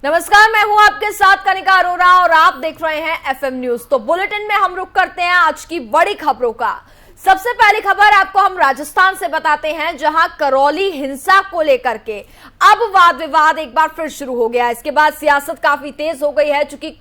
नमस्कार, मैं हूं आपके साथ कनिका अरोरा और आप देख रहे हैं एफएम न्यूज। तो बुलेटिन में हम रुक करते हैं आज की बड़ी खबरों का। सबसे पहली खबर आपको हम राजस्थान से बताते हैं, जहां करौली हिंसा को लेकर के अब वाद विवाद एक बार फिर शुरू हो गया। इसके बाद सियासत काफी तेज हो गई है, चूंकि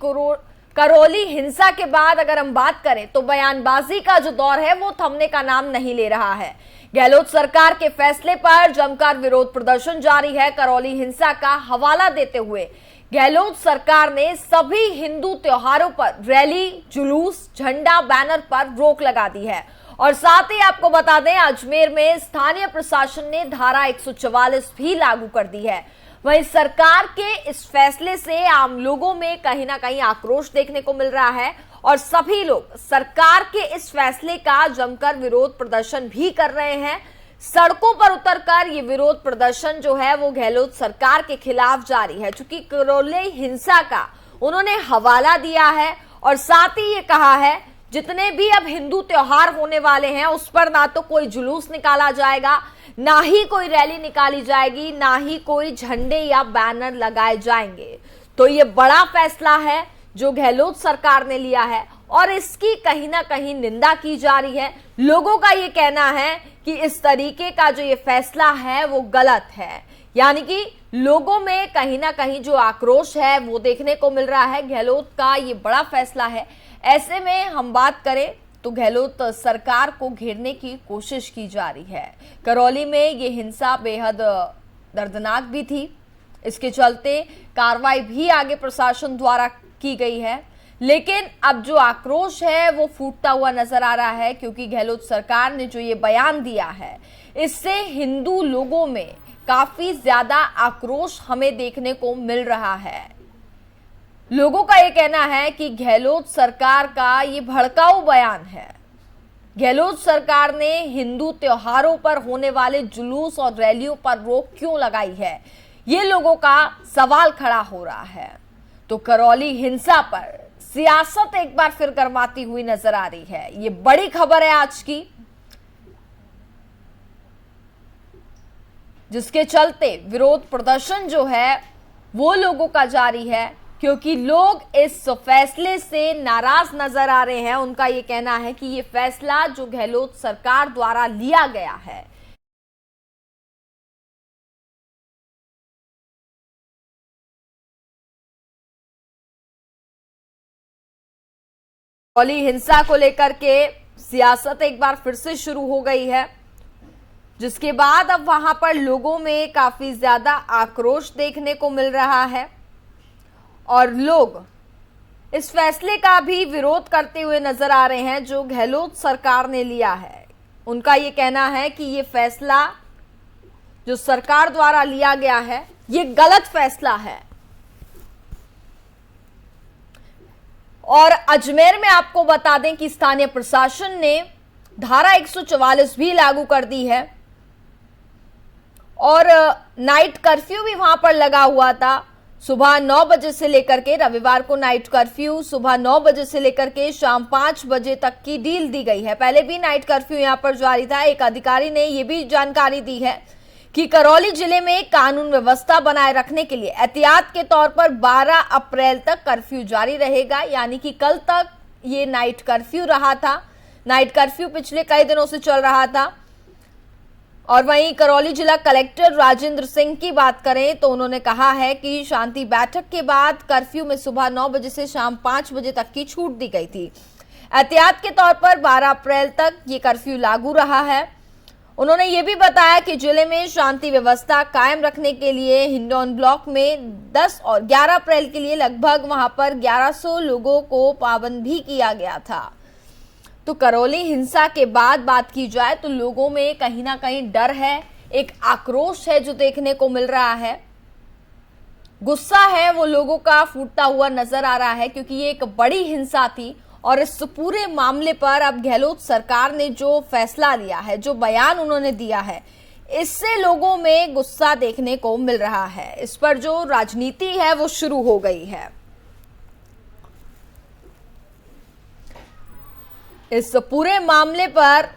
करौली हिंसा के बाद अगर हम बात करें तो बयानबाजी का जो दौर है वो थमने का नाम नहीं ले रहा है। गहलोत सरकार के फैसले पर जमकर विरोध प्रदर्शन जारी है। करौली हिंसा का हवाला देते हुए गहलोत सरकार ने सभी हिंदू त्योहारों पर रैली, जुलूस, झंडा, बैनर पर रोक लगा दी है। और साथ ही आपको बता दें, अजमेर में स्थानीय प्रशासन ने धारा 144 भी लागू कर दी है। वहीं सरकार के इस फैसले से आम लोगों में कहीं ना कहीं आक्रोश देखने को मिल रहा है और सभी लोग सरकार के इस फैसले का जमकर विरोध प्रदर्शन भी कर रहे हैं। सड़कों पर उतरकर ये विरोध प्रदर्शन जो है वो गहलोत सरकार के खिलाफ जारी है, चूंकि करौली हिंसा का उन्होंने हवाला दिया है और साथ ही ये कहा है जितने भी अब हिंदू त्योहार होने वाले हैं उस पर ना तो कोई जुलूस निकाला जाएगा, ना ही कोई रैली निकाली जाएगी, ना ही कोई झंडे या बैनर लगाए जाएंगे। तो ये बड़ा फैसला है जो गहलोत सरकार ने लिया है और इसकी कहीं ना कहीं निंदा की जा रही है। लोगों का ये कहना है कि इस तरीके का जो ये फैसला है वो गलत है, यानी कि लोगों में कहीं ना कहीं जो आक्रोश है वो देखने को मिल रहा है। गहलोत का ये बड़ा फैसला है। ऐसे में हम बात करें तो गहलोत सरकार को घेरने की कोशिश की जा रही है। करौली में ये हिंसा बेहद दर्दनाक भी थी, इसके चलते कार्रवाई भी आगे प्रशासन द्वारा की गई है। लेकिन अब जो आक्रोश है वो फूटता हुआ नजर आ रहा है, क्योंकि गहलोत सरकार ने जो ये बयान दिया है इससे हिंदू लोगों में काफी ज्यादा आक्रोश हमें देखने को मिल रहा है। लोगों का ये कहना है कि गहलोत सरकार का ये भड़काऊ बयान है। गहलोत सरकार ने हिंदू त्योहारों पर होने वाले जुलूस और रैलियों पर रोक क्यों लगाई है, ये लोगों का सवाल खड़ा हो रहा है। तो करौली हिंसा पर सियासत एक बार फिर गरमाती हुई नजर आ रही है। ये बड़ी खबर है आज की, जिसके चलते विरोध प्रदर्शन जो है वो लोगों का जारी है, क्योंकि लोग इस फैसले से नाराज नजर आ रहे हैं। उनका ये कहना है कि ये फैसला जो गहलोत सरकार द्वारा लिया गया है करौली हिंसा को लेकर के सियासत एक बार फिर से शुरू हो गई है, जिसके बाद अब वहां पर लोगों में काफी ज्यादा आक्रोश देखने को मिल रहा है और लोग इस फैसले का भी विरोध करते हुए नजर आ रहे हैं जो गहलोत सरकार ने लिया है। उनका ये कहना है कि ये फैसला जो सरकार द्वारा लिया गया है ये गलत फैसला है। और अजमेर में आपको बता दें कि स्थानीय प्रशासन ने धारा 144 भी लागू कर दी है और नाइट कर्फ्यू भी वहां पर लगा हुआ था। सुबह 9 बजे से लेकर के रविवार को नाइट कर्फ्यू सुबह 9 बजे से लेकर के शाम 5 बजे तक की डील दी गई है। पहले भी नाइट कर्फ्यू यहां पर जारी था। एक अधिकारी ने यह भी जानकारी दी है कि करौली जिले में कानून व्यवस्था बनाए रखने के लिए एहतियात के तौर पर 12 अप्रैल तक कर्फ्यू जारी रहेगा, यानी कि कल तक ये नाइट कर्फ्यू रहा था। नाइट कर्फ्यू पिछले कई दिनों से चल रहा था। और वहीं करौली जिला कलेक्टर राजेंद्र सिंह की बात करें तो उन्होंने कहा है कि शांति बैठक के बाद कर्फ्यू में सुबह 9 बजे से शाम 5 बजे तक की छूट दी गई थी। एहतियात के तौर पर 12 अप्रैल तक ये कर्फ्यू लागू रहा है। उन्होंने ये भी बताया कि जिले में शांति व्यवस्था कायम रखने के लिए हिंडौन ब्लॉक में 10 और 11 अप्रैल के लिए लगभग वहां पर 1100 लोगों को पाबंद भी किया गया था। तो करौली हिंसा के बाद बात की जाए तो लोगों में कहीं ना कहीं डर है, एक आक्रोश है जो देखने को मिल रहा है। गुस्सा है वो लोगों का फूटता हुआ नजर आ रहा है, क्योंकि ये एक बड़ी हिंसा थी और इस पूरे मामले पर अब गहलोत सरकार ने जो फैसला लिया है, जो बयान उन्होंने दिया है, इससे लोगों में गुस्सा देखने को मिल रहा है। इस पर जो राजनीति है वो शुरू हो गई है। इस पूरे मामले पर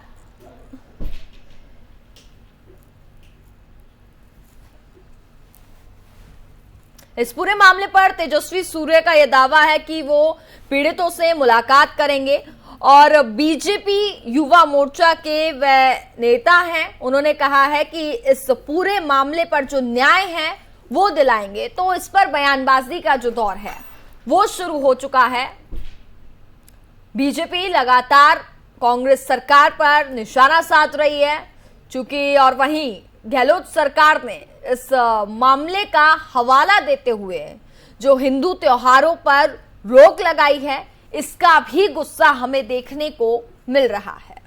इस पूरे मामले पर तेजस्वी सूर्य का यह दावा है कि वो पीड़ितों से मुलाकात करेंगे और बीजेपी युवा मोर्चा के वह नेता हैं, उन्होंने कहा है कि इस पूरे मामले पर जो न्याय है वो दिलाएंगे। तो इस पर बयानबाजी का जो दौर है वो शुरू हो चुका है। बीजेपी लगातार कांग्रेस सरकार पर निशाना साध रही है चूंकि, और वहीं गहलोत सरकार ने इस मामले का हवाला देते हुए जो हिंदू त्योहारों पर रोक लगाई है, इसका भी गुस्सा हमें देखने को मिल रहा है।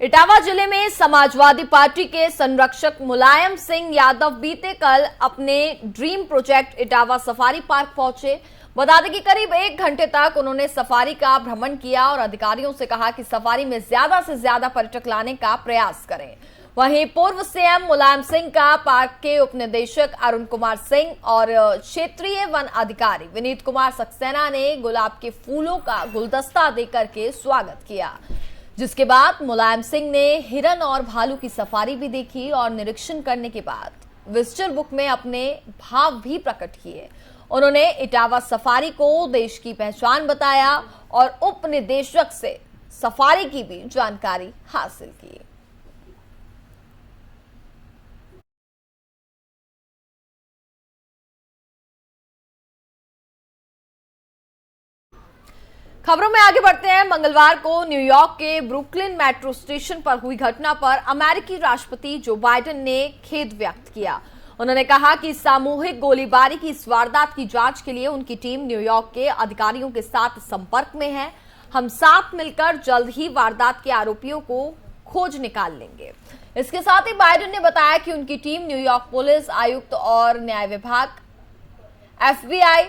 इटावा जिले में समाजवादी पार्टी के संरक्षक मुलायम सिंह यादव बीते कल अपने dream project Etawah safari park पहुंचे। बता दें कि करीब 1 घंटे तक उन्होंने सफारी का भ्रमण किया और अधिकारियों से कहा कि सफारी में ज्यादा से ज्यादा पर्यटक लाने का प्रयास करें। वहीं पूर्व सीएम मुलायम सिंह का पार्क के उपनिदेशक अरुण कुमार सिंह और क्षेत्रीय वन अधिकारी विनीत कुमार सक्सेना ने गुलाब के फूलों का गुलदस्ता देकर के स्वागत किया, जिसके बाद मुलायम सिंह ने हिरन और भालू की सफारी भी देखी और निरीक्षण करने के बाद विजिटर बुक में अपने भाव भी प्रकट किए। उन्होंने इटावा सफारी को देश की पहचान बताया और उप निदेशक से सफारी की भी जानकारी हासिल की। खबरों में आगे बढ़ते हैं। मंगलवार को न्यूयॉर्क के ब्रुकलिन मेट्रो स्टेशन पर हुई घटना पर अमेरिकी राष्ट्रपति जो बाइडेन ने खेद व्यक्त किया। उन्होंने कहा कि सामूहिक गोलीबारी की इस वारदात की जांच के लिए उनकी टीम न्यूयॉर्क के अधिकारियों के साथ संपर्क में है। हम साथ मिलकर जल्द ही वारदात के आरोपियों को खोज निकाल लेंगे। इसके साथ ही बाइडेन ने बताया कि उनकी टीम न्यूयॉर्क पुलिस आयुक्त और न्याय विभाग, FBI,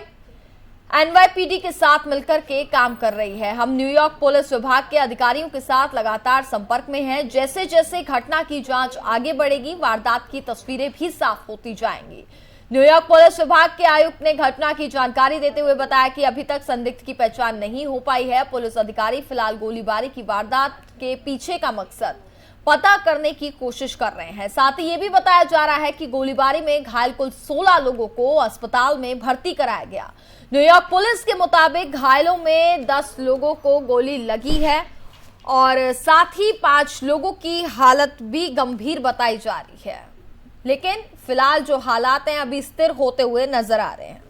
NYPD के साथ मिलकर के काम कर रही है। हम न्यूयॉर्क पुलिस विभाग के अधिकारियों के साथ लगातार संपर्क में हैं। जैसे जैसे घटना की जांच आगे बढ़ेगी, वारदात की तस्वीरें भी साफ होती जाएंगी। न्यूयॉर्क पुलिस विभाग के आयुक्त ने घटना की जानकारी देते हुए बताया कि अभी तक संदिग्ध की पहचान नहीं हो पाई है। पुलिस अधिकारी फिलहाल गोलीबारी की वारदात के पीछे का मकसद पता करने की कोशिश कर रहे हैं। साथ ही ये भी बताया जा रहा है कि गोलीबारी में घायल कुल 16 लोगों को अस्पताल में भर्ती कराया गया। न्यूयॉर्क पुलिस के मुताबिक घायलों में 10 लोगों को गोली लगी है और साथ ही 5 लोगों की हालत भी गंभीर बताई जा रही है, लेकिन फिलहाल जो हालात हैं अभी स्थिर होते हुए नजर आ रहे हैं।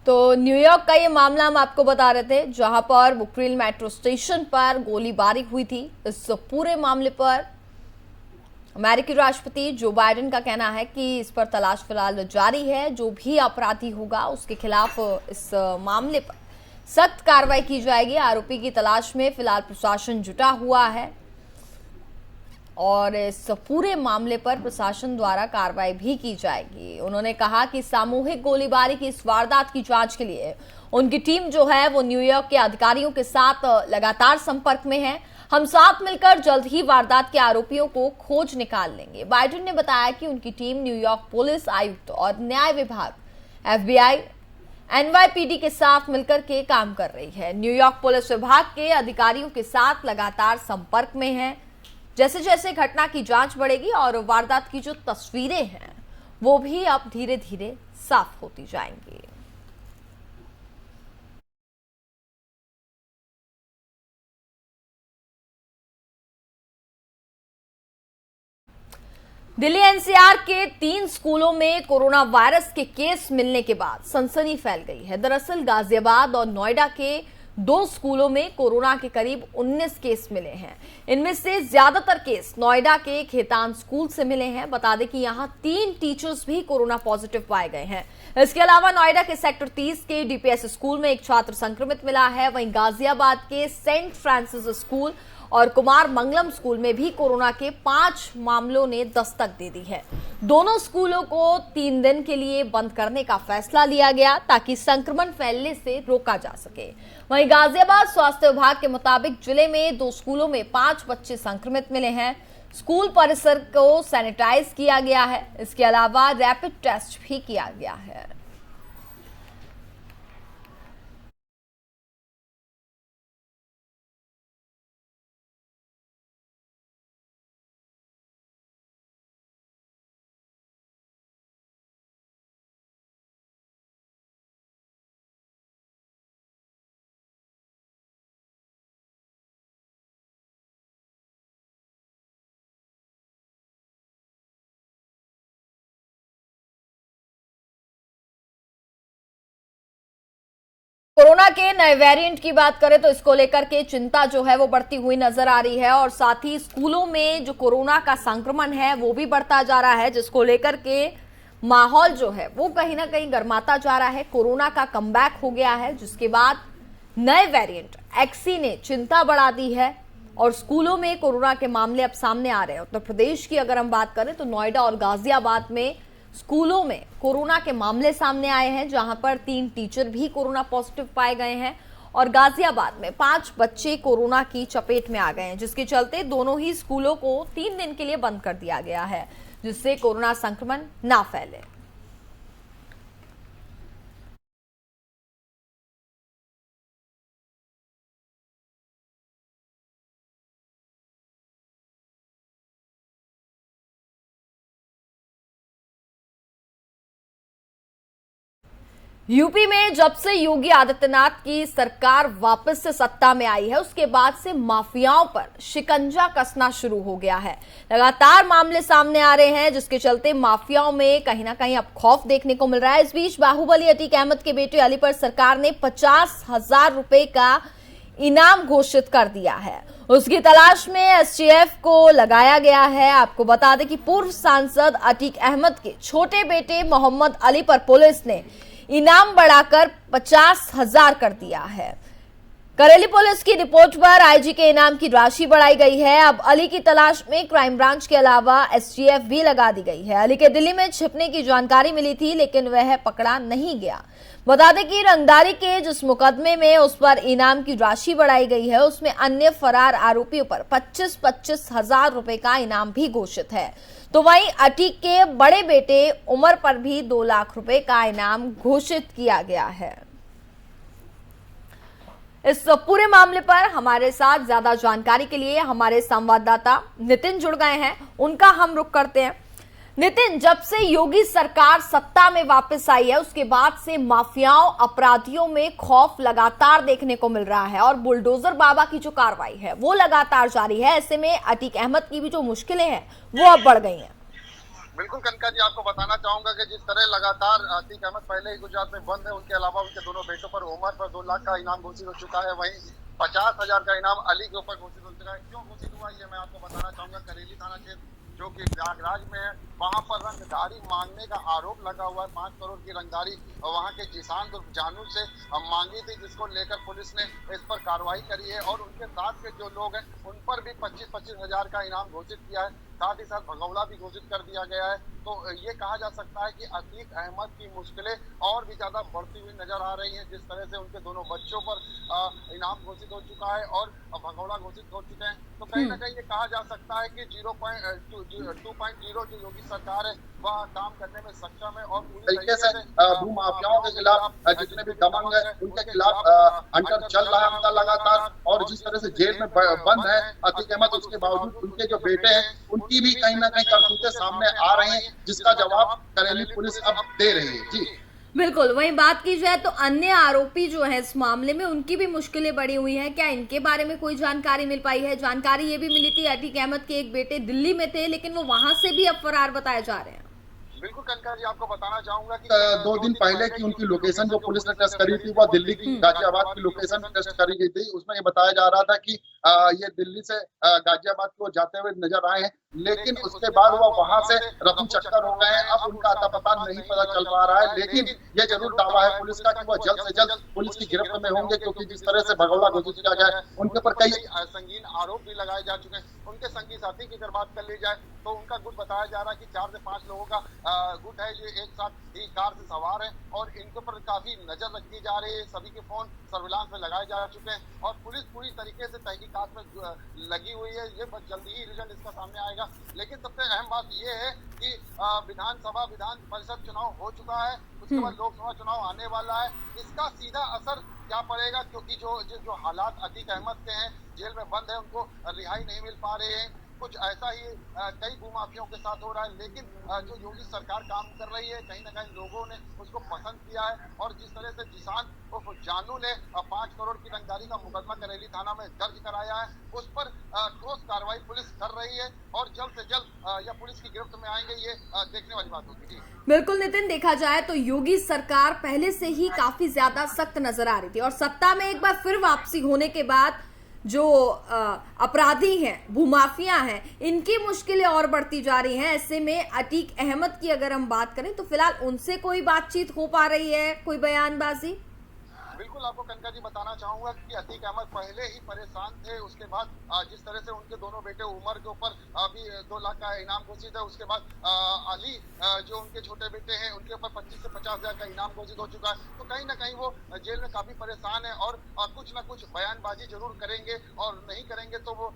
तो न्यूयॉर्क का ये मामला हम आपको बता रहे थे, जहां पर ब्रुकलिन मेट्रो स्टेशन पर गोलीबारी हुई थी। इस पूरे मामले पर अमेरिकी राष्ट्रपति जो बाइडेन का कहना है कि इस पर तलाश फिलहाल जारी है। जो भी अपराधी होगा उसके खिलाफ इस मामले पर सख्त कार्रवाई की जाएगी। आरोपी की तलाश में फिलहाल प्रशासन जुटा हुआ है और इस पूरे मामले पर प्रशासन द्वारा कार्रवाई भी की जाएगी। उन्होंने कहा कि सामूहिक गोलीबारी की इस वारदात की जांच के लिए उनकी टीम जो है वो न्यूयॉर्क के अधिकारियों के साथ लगातार संपर्क में है। हम साथ मिलकर जल्द ही वारदात के आरोपियों को खोज निकाल लेंगे। बाइडेन ने बताया कि उनकी टीम न्यूयॉर्क पुलिस आयुक्त और न्याय विभाग, FBI, NYPD के साथ मिलकर के काम कर रही है। न्यूयॉर्क पुलिस विभाग के अधिकारियों के साथ लगातार संपर्क में है। जैसे जैसे घटना की जांच बढ़ेगी और वारदात की जो तस्वीरें हैं वो भी अब धीरे धीरे साफ होती जाएंगी। दिल्ली NCR के 3 स्कूलों में कोरोना वायरस के केस मिलने के बाद सनसनी फैल गई है। दरअसल गाजियाबाद और नोएडा के 2 स्कूलों में कोरोना के करीब 19 केस मिले हैं। इनमें से ज्यादातर केस नोएडा के खेतान स्कूल से मिले हैं। बता दें कि यहां 3 टीचर्स भी कोरोना पॉजिटिव पाए गए हैं। इसके अलावा नोएडा के सेक्टर 30 के DPS स्कूल में एक छात्र संक्रमित मिला है। वहीं गाजियाबाद के सेंट फ्रांसिस स्कूल और कुमार मंगलम स्कूल में भी कोरोना के 5 मामलों ने दस्तक दे दी है। दोनों स्कूलों को 3 दिन के लिए बंद करने का फैसला लिया गया ताकि संक्रमण फैलने से रोका जा सके। वहीं गाजियाबाद स्वास्थ्य विभाग के मुताबिक जिले में 2 स्कूलों में 5 बच्चे संक्रमित मिले हैं। स्कूल परिसर को सैनिटाइज किया गया है। इसके अलावा रैपिड टेस्ट भी किया गया है। कोरोना के नए वेरिएंट की बात करें तो इसको लेकर के चिंता जो है वो बढ़ती हुई नजर आ रही है और साथ ही स्कूलों में जो कोरोना का संक्रमण है वो भी बढ़ता जा रहा है, जिसको लेकर के माहौल जो है वो कहीं ना कहीं गर्माता जा रहा है। कोरोना का कमबैक हो गया है, जिसके बाद नए वेरिएंट एक्सी ने चिंता बढ़ा दी है और स्कूलों में कोरोना के मामले अब सामने आ रहे हैं। उत्तर प्रदेश की अगर हम बात करें तो नोएडा और गाजियाबाद में स्कूलों में कोरोना के मामले सामने आए हैं, जहां पर 3 टीचर भी कोरोना पॉजिटिव पाए गए हैं और गाजियाबाद में 5 बच्चे कोरोना की चपेट में आ गए हैं, जिसके चलते दोनों ही स्कूलों को 3 दिन के लिए बंद कर दिया गया है, जिससे कोरोना संक्रमण ना फैले। यूपी में जब से योगी आदित्यनाथ की सरकार वापस से सत्ता में आई है, उसके बाद से माफियाओं पर शिकंजा कसना शुरू हो गया है। लगातार मामले सामने आ रहे हैं, जिसके चलते माफियाओं में कहीं ना कहीं अब खौफ देखने को मिल रहा है। इस बीच बाहुबली अतीक अहमद के बेटे अली पर सरकार ने 50,000 रुपए का इनाम घोषित कर दिया है। उसकी तलाश में एसटीएफ को लगाया गया है। आपको बता दें कि पूर्व सांसद अतीक अहमद के छोटे बेटे मोहम्मद अली पर पुलिस ने इनाम बढ़ाकर 50,000 कर दिया है। करेली पुलिस की रिपोर्ट पर आईजी के इनाम की राशि बढ़ाई गई है। अब अली की तलाश में क्राइम ब्रांच के अलावा एसटीएफ भी लगा दी गई है। अली के दिल्ली में छिपने की जानकारी मिली थी, लेकिन वह पकड़ा नहीं गया। बता दें कि रंगदारी के जिस मुकदमे में उस पर इनाम की राशि बढ़ाई गई है, उसमें अन्य फरार आरोपियों पर 25,000 रुपए का इनाम भी घोषित है। तो वहीं अतीक के बड़े बेटे उमर पर भी 2 लाख रुपए का इनाम घोषित किया गया है। इस पूरे मामले पर हमारे साथ ज्यादा जानकारी के लिए हमारे संवाददाता नितिन जुड़ गए हैं, उनका हम रुख करते हैं। नितिन, जब से योगी सरकार सत्ता में वापस आई है, उसके बाद से माफियाओं अपराधियों में खौफ लगातार देखने को मिल रहा है और बुलडोजर बाबा की जो कार्रवाई है वो लगातार जारी है। ऐसे में अतीक अहमद की भी जो मुश्किलें हैं वो अब बढ़ गई हैं। बिल्कुल कनका जी, आपको बताना चाहूंगा कि जिस तरह लगातार अतीक अहमद पहले ही गुजरात में बंद है, उनके अलावा उनके दोनों बेटों पर उमर पर 2 लाख का इनाम घोषित हो चुका है। वहीं 50,000 का इनाम अली के ऊपर घोषित हो चुका है। क्यों घोषित हुआ ये मैं आपको बताना चाहूंगा। करेली थाना क्षेत्र जो कि प्रयागराज में है, वहां पर रंगदारी मांगने का आरोप लगा हुआ है। 5 करोड़ की रंगदारी वहां के जिसान जानू से मांगी थी, जिसको लेकर पुलिस ने इस पर कार्रवाई करी है और उनके साथ के जो लोग हैं उन पर भी 25-25 हजार का इनाम घोषित किया है। साथ ही साथ भगौड़ा भी घोषित कर दिया गया है। तो ये कहा जा सकता है कि अतीक अहमद की मुश्किलें और भी ज्यादा बढ़ती हुई नजर आ रही हैं। जिस तरह से उनके दोनों बच्चों पर इनाम घोषित हो चुका है और भगौड़ा घोषित हो चुके हैं, तो कहीं ना कहीं ये कहा जा सकता है कि 2.0 जो योगी सरकार है वह काम करने में सक्षम है और पूरी तरीके से भू माफियाओं के खिलाफ जितने भी दबंग है उनके खिलाफ हंटर चल रहा है उनका लगातार। और जिस तरह से जेल में बंद है अतीक अहमद, उसके बावजूद उनके जो बेटे हैं उनकी भी कहीं ना कहीं करतूतें सामने आ रही हैं, जिसका जवाब करेली पुलिस अब दे रही है। जी बिल्कुल, वहीं बात की जाए तो अन्य आरोपी जो है इस मामले में उनकी भी मुश्किलें बढ़ी हुई हैं। क्या इनके बारे में कोई जानकारी मिल पाई है? जानकारी ये भी मिली थी अतीक अहमद के एक बेटे दिल्ली में थे, लेकिन वो वहां से भी अब फरार बताए जा रहे हैं। बिल्कुल कनका जी, आपको बताना चाहूंगा कि 2 दिन पहले की उनकी लोकेशन जो पुलिस ने टेस्ट करी थी, वह दिल्ली की गाजियाबाद की लोकेशन टेस्ट करी गई थी। उसमें ये बताया जा रहा था कि ये दिल्ली से गाजियाबाद को जाते हुए नजर आए हैं। लेकिन उसके बाद वो वहां से रफू चक्कर हो गए हैं। अब उनका अता पता नहीं पता चल पा रहा है, लेकिन ये जरूर दावा है पुलिस का कि वो जल्द से जल्द पुलिस की गिरफ्त में होंगे, क्योंकि जिस तरह से भगौड़ा घोषित किया गया है उनके ऊपर कई संगीन आरोप भी लगाए जा चुके हैं। उनके संगी साथी की अगर बात कर ली जाए तो उनका गुट बताया जा रहा है कि 4 से 5 लोगों का गुट है, ये एक साथ ही कार से सवार है और इनके ऊपर काफी नजर रखी जा रही है। सभी के फोन सर्विलांस में लगाए जा चुके हैं और पुलिस पूरी तरीके से तहकीकात में लगी हुई है। ये जल्दी ही रिजल्ट इसका सामने आएगा। लेकिन सबसे अहम बात यह है कि विधानसभा विधान परिषद चुनाव हो चुका है, उसके बाद लोकसभा चुनाव आने वाला है। इसका सीधा असर क्या पड़ेगा, क्योंकि जो हालात अतीक अहमद के हैं, जेल में बंद है, उनको रिहाई नहीं मिल पा रहे हैं। कुछ ऐसा ही कई भूमाफियों के साथ हो रहा है। लेकिन जो योगी सरकार काम कर रही है, कहीं ना कहीं लोगों ने उसको पसंद किया है और जिस तरह से जिसान उर्फ जानू ने 5 करोड़ की रंगदारी का मुकदमा करेली थाना में दर्ज कराया है, उस पर ठोस कार्रवाई पुलिस कर रही है और जल्द से जल्द या पुलिस की गिरफ्त में आएंगे, ये देखने वाली बात होगी। बिल्कुल नितिन, देखा जाए तो योगी सरकार पहले से ही काफी ज्यादा सख्त नजर आ रही थी और सत्ता में एक बार फिर वापसी होने के बाद जो अपराधी हैं, भूमाफिया हैं, इनकी मुश्किलें और बढ़ती जा रही हैं। ऐसे में अतीक अहमद की अगर हम बात करें तो फिलहाल उनसे कोई बातचीत हो पा रही है, कोई बयानबाजी? बिल्कुल आपको कनका जी बताना चाहूंगा कि अतीक अहमद पहले ही परेशान थे। उसके बाद जिस तरह से उनके दोनों बेटे उमर के ऊपर अभी 2 लाख का इनाम घोषित है, उसके बाद अली जो उनके छोटे बेटे हैं उनके ऊपर 25 से 50 हजार का इनाम घोषित हो चुका है। तो कहीं ना कहीं वो जेल में काफी परेशान है और कुछ ना कुछ बयानबाजी जरूर करेंगे और नहीं करेंगे तो वो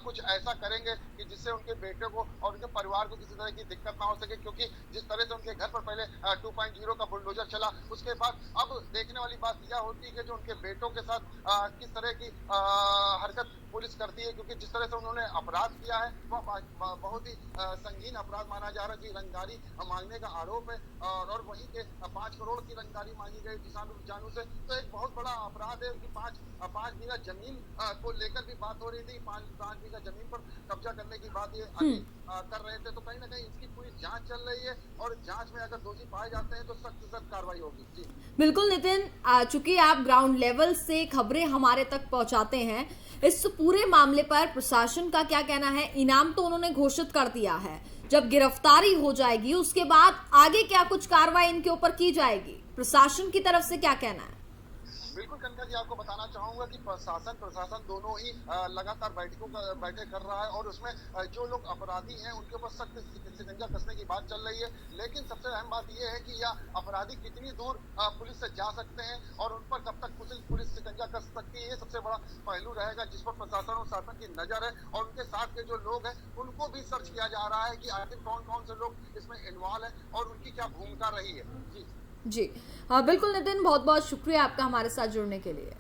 कुछ ऐसा करेंगे कि जिससे उनके बेटे को और उनके परिवार को किसी तरह की दिक्कत ना हो सके। क्योंकि जिस तरह से उनके घर पर पहले 2.0 का बुलडोजर चला, उसके बाद अब देखने वाली बात यह होती है कि जो उनके बेटों के साथ किस तरह की हरकत पुलिस करती है। क्योंकि जिस तरह से उन्होंने अपराध किया है वह बहुत ही संगीन अपराध माना जा रहा है कि रंगदारी मांगने का आरोप है और वहीं के 5 करोड़ की रंगदारी मांगी गई किसान जानू से। तो एक बहुत बड़ा अपराध है कि 5 बीघा जमीन को लेकर भी बात हो रही थी। 5 बीघा जमीन पर कब्जा करने की बात ये कर रहे थे। तो कहीं ना कहीं इसकी पूरी जांच चल रही है और जांच में अगर दोषी पाए जाते हैं तो सख्त से सख्त कार्रवाई होगी। जी बिल्कुल नितिन, चूंकि आप ग्राउंड लेवल से खबरें हमारे तक पहुंचाते हैं, इस पूरे मामले पर प्रशासन का क्या कहना है? इनाम तो उन्होंने घोषित कर दिया है, जब गिरफ्तारी हो जाएगी उसके बाद आगे क्या कुछ कार्रवाई इनके ऊपर की जाएगी? प्रशासन की तरफ से क्या कहना है? बिल्कुल कनका जी, आपको बताना चाहूंगा कि प्रशासन दोनों ही लगातार बैठक कर रहा है और उसमें जो लोग अपराधी हैं उनके ऊपर सख्त शिकंजा कसने की बात चल रही है। लेकिन सबसे अहम बात यह है कि यह अपराधी कितनी दूर पुलिस से जा सकते हैं और उन पर कब तक पुलिस शिकंजा कस सकती है, ये सबसे बड़ा पहलू रहेगा जिस पर प्रशासन और शासन की नजर है। और उनके साथ के जो लोग हैं उनको भी सर्च किया जा रहा है कि आखिर कौन कौन से लोग इसमें इन्वॉल्व है और उनकी क्या भूमिका रही है। जी हाँ, बिल्कुल नितिन, बहुत बहुत शुक्रिया आपका हमारे साथ जुड़ने के लिए।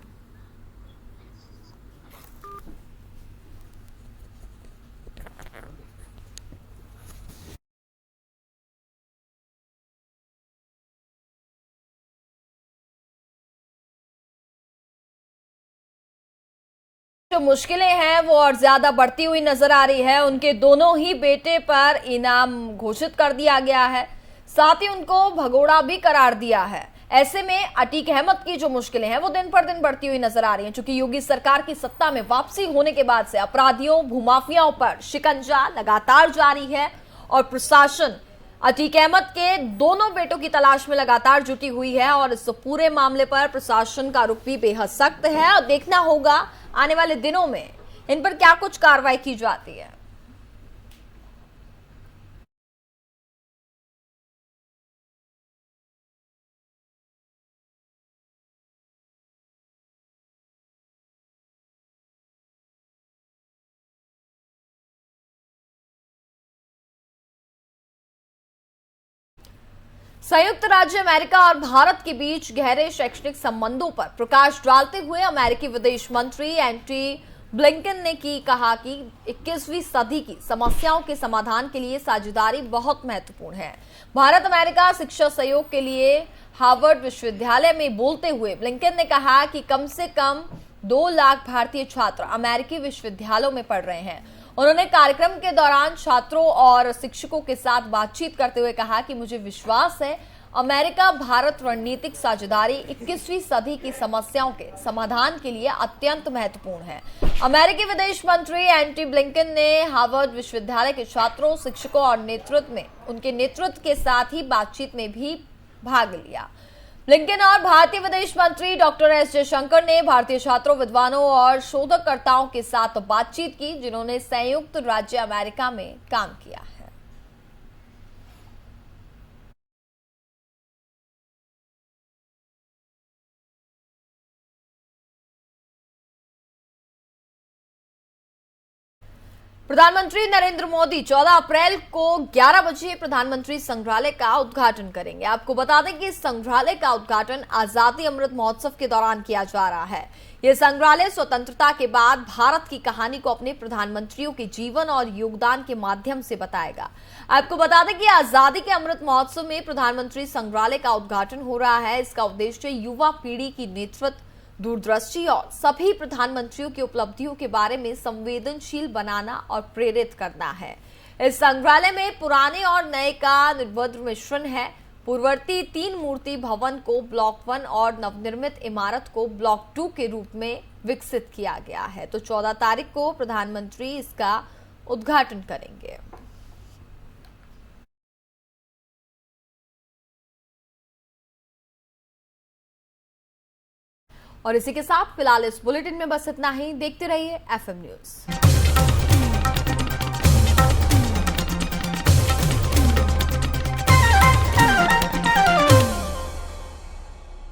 जो मुश्किलें हैं वो और ज्यादा बढ़ती हुई नजर आ रही है। उनके दोनों ही बेटे पर इनाम घोषित कर दिया गया है, साथ ही उनको भगोड़ा भी करार दिया है। ऐसे में अतीक अहमद की जो मुश्किलें हैं वो दिन पर दिन बढ़ती हुई नजर आ रही हैं। चूंकि योगी सरकार की सत्ता में वापसी होने के बाद से अपराधियों, भूमाफियाओं पर शिकंजा लगातार जारी है और प्रशासन अतीक अहमद के दोनों बेटों की तलाश में लगातार जुटी हुई है और इस पूरे मामले पर प्रशासन का रुख भी बेहद सख्त है और देखना होगा आने वाले दिनों में इन पर क्या कुछ कार्रवाई की जाती है। संयुक्त राज्य अमेरिका और भारत के बीच गहरे शैक्षणिक संबंधों पर प्रकाश डालते हुए अमेरिकी विदेश मंत्री एंटनी ब्लिंकन ने कहा कि 21वीं सदी की समस्याओं के समाधान के लिए साझेदारी बहुत महत्वपूर्ण है। भारत अमेरिका शिक्षा सहयोग के लिए हार्वर्ड विश्वविद्यालय में बोलते हुए ब्लिंकन ने कहा कि कम से कम 2 लाख भारतीय छात्र अमेरिकी विश्वविद्यालयों में पढ़ रहे हैं। उन्होंने कार्यक्रम के दौरान छात्रों और शिक्षकों के साथ बातचीत करते हुए कहा कि मुझे विश्वास है अमेरिका भारत रणनीतिक साझेदारी 21वीं सदी की समस्याओं के समाधान के लिए अत्यंत महत्वपूर्ण है। अमेरिकी विदेश मंत्री एंटनी ब्लिंकन ने हार्वर्ड विश्वविद्यालय के छात्रों, शिक्षकों और उनके नेतृत्व के साथ ही बातचीत में भी भाग लिया। ब्लिंकन और भारतीय विदेश मंत्री डॉक्टर एस जयशंकर ने भारतीय छात्रों, विद्वानों और शोधकर्ताओं के साथ बातचीत की, जिन्होंने संयुक्त राज्य अमेरिका में काम किया है। प्रधानमंत्री नरेंद्र मोदी 14 अप्रैल को 11 बजे प्रधानमंत्री संग्रहालय का उद्घाटन करेंगे। आपको बता दें कि इस संग्रहालय का उद्घाटन आजादी अमृत महोत्सव के दौरान किया जा रहा है। यह संग्रहालय स्वतंत्रता के बाद भारत की कहानी को अपने प्रधानमंत्रियों के जीवन और योगदान के माध्यम से बताएगा। आपको बता दें कि आजादी के अमृत महोत्सव में प्रधानमंत्री संग्रहालय का उद्घाटन हो रहा है। इसका उद्देश्य युवा पीढ़ी की नेतृत्व, दूरदृष्टि और सभी प्रधानमंत्रियों की उपलब्धियों के बारे में संवेदनशील बनाना और प्रेरित करना है। इस संग्रहालय में पुराने और नए का निर्विवाद मिश्रण है। पूर्ववर्ती 3 मूर्ति भवन को ब्लॉक 1 और नवनिर्मित इमारत को ब्लॉक 2 के रूप में विकसित किया गया है। तो 14 तारीख को प्रधानमंत्री इसका उद्घाटन करेंगे। और इसी के साथ फिलहाल इस बुलेटिन में बस इतना ही। देखते रहिए FM न्यूज।